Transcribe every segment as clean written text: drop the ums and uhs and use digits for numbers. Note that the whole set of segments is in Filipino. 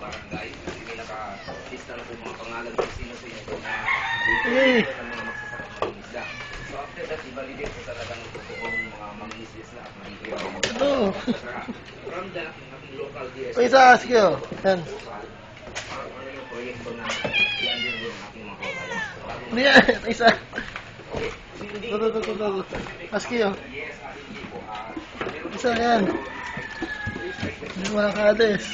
barangay. Kasi may naka-lista na po mga pangalan kung sino sa inyo na Eh. ng mga magsasaka ng isda. So after that, i-validate po talaga ng totoong mga mangisisda at mangigiyaw. Oo. From that, yung ating local DSS. O isa, sige o. Yan. Ano yung proyekto na yan din yung ating mga kabayan. Ano yan? Isa. Ito. Aski o. Isa yan. Yung mga kades.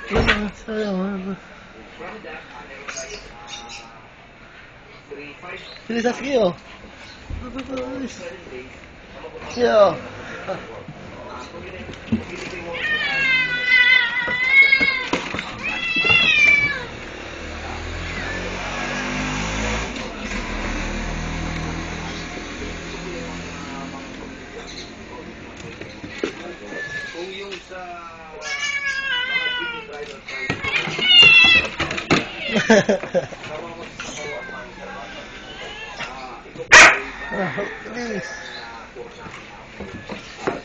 Ito lang, sayang. Sini sa ski o. Ski o. Kung yung sa mga jeepney driver Please.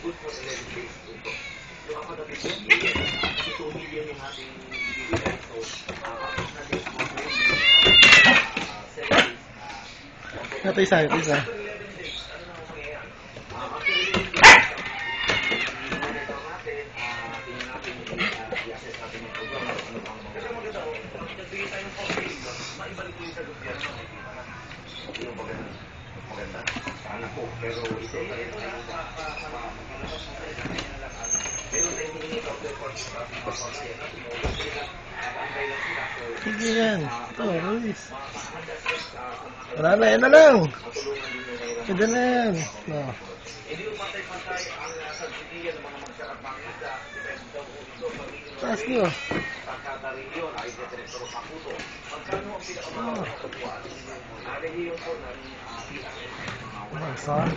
good for 11 days. So, ako na dito, 2 million yung ating bibigyan. So, tapos na din ang mga 7 days. Ito isa. Sana po, pero ito ay sige yan. Ito, Luis. Wala na, yan na lang. Ito na yan. No. Taas nyo. Oh, son.